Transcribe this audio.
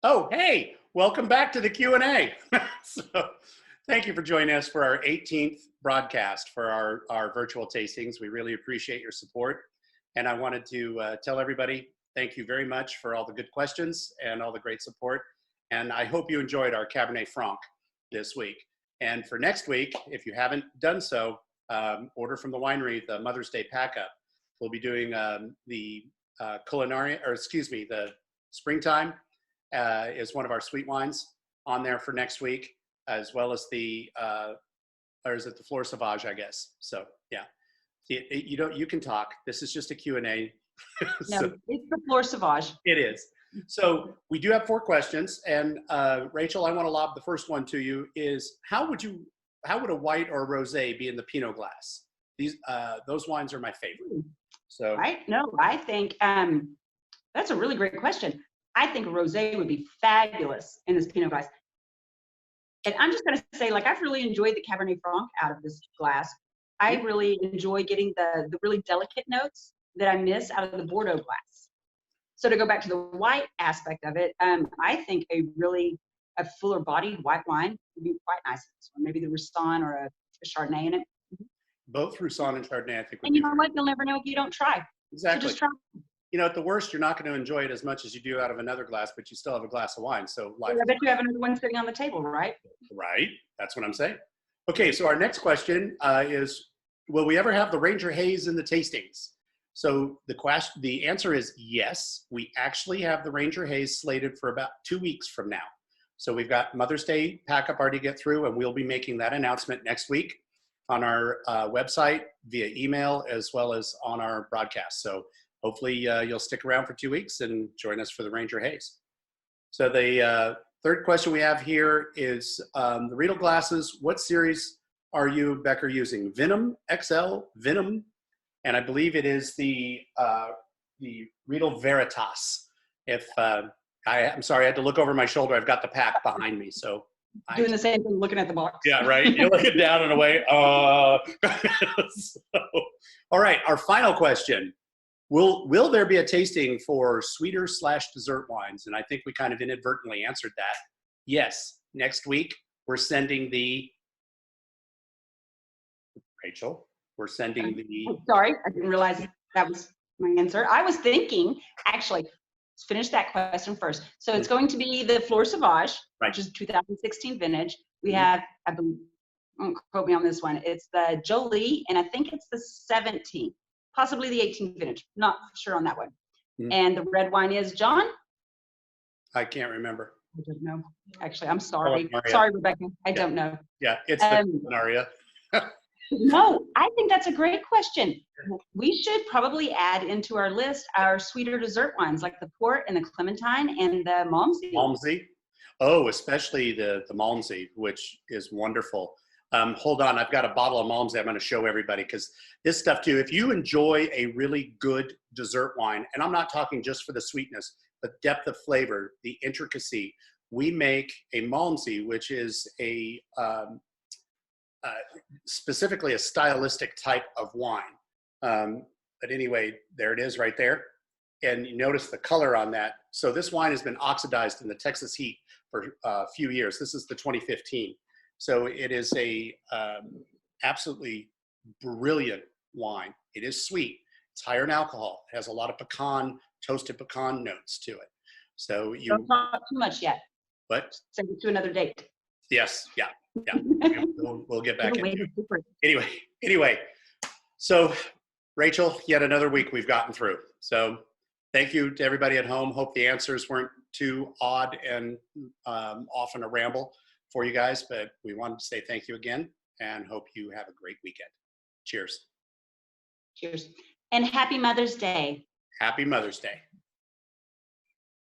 Oh, hey, welcome back to the Q&A. So, thank you for joining us for our 18th broadcast for our virtual tastings. We really appreciate your support. And I wanted to tell everybody, thank you very much for all the good questions and all the great support. And I hope you enjoyed our Cabernet Franc this week. And for next week, if you haven't done so, order from the winery, the Mother's Day pack-up. We'll be doing the Springtime is one of our sweet wines on there for next week, as well as the, or is it the Fleur Sauvage, I guess. So yeah, you can talk. This is just a Q&A. No, it's the Fleur Sauvage. It is. So we do have 4 questions, and Rachel, I want to lob the first one to you. Is how would a white or a rosé be in the Pinot glass? Those wines are my favorite. So I think that's a really great question. I think a rosé would be fabulous in this Pinot glass. And I'm just going to say, like, I've really enjoyed the Cabernet Franc out of this glass. I really enjoy getting the really delicate notes that I miss out of the Bordeaux glass. So to go back to the white aspect of it, I think a fuller bodied white wine would be quite nice in this one. Maybe the Roussanne or a Chardonnay in it. Both Roussanne and Chardonnay, I think. And you know what? You'll never know if you don't try. Exactly. So just try. You know, at the worst, you're not going to enjoy it as much as you do out of another glass, but you still have a glass of wine. So life. I bet you have another one sitting on the table, right? Right. That's what I'm saying. Okay, so our next question is, will we ever have the Ranger Haze in the tastings? So the answer is yes. We actually have the Ranger Haze slated for about 2 weeks from now. So we've got Mother's Day pack-up already to get through, and we'll be making that announcement next week on our website, via email, as well as on our broadcast. So hopefully you'll stick around for 2 weeks and join us for the Ranger Haze. So the third question we have here is the Riedel glasses. What series are you, Becker, using? Venom, XL, Venom, and I believe it is the Riedel Veritas. I'm sorry, I had to look over my shoulder. I've got the pack behind me, so. Doing the same thing, looking at the box. Yeah, right. You're looking down and away. So, all right, our final question. Will there be a tasting for sweeter / dessert wines? And I think we kind of inadvertently answered that. Yes, next week we're sending the, Rachel, we're sending the. Oh, sorry, I didn't realize that was my answer. I was thinking, actually, let's finish that question first. So it's going to be the Fleur Sauvage, Right. which is 2016 vintage. We have, I believe, don't quote me on this one, it's the Jolie, and I think it's the 17th. Possibly the 18th vintage. Not sure on that one. And the red wine is, John? I can't remember. I don't know. Actually, I'm sorry. Oh, sorry, Rebecca. I don't know. Yeah, it's the Aria. No, I think that's a great question. We should probably add into our list our sweeter dessert wines, like the port and the clementine and the Malmsey. Malmsey. Oh, especially the Malmsey, which is wonderful. Hold on, I've got a bottle of Malmsey I'm going to show everybody, because this stuff too, if you enjoy a really good dessert wine, and I'm not talking just for the sweetness, but depth of flavor, the intricacy, we make a Malmsey, which is a specifically a stylistic type of wine. But anyway, there it is right there. And you notice the color on that. So this wine has been oxidized in the Texas heat for a few years. This is the 2015. So it is a absolutely brilliant wine. It is sweet. It's higher in alcohol. It has a lot of toasted pecan notes to it. So you don't talk too much yet. What? Send it to another date. Yes. Yeah. We'll get back into it. Anyway. So Rachel, yet another week we've gotten through. So thank you to everybody at home. Hope the answers weren't too odd and often a ramble for you guys, but we wanted to say thank you again and hope you have a great weekend. Cheers. Cheers. And happy Mother's Day. Happy Mother's Day.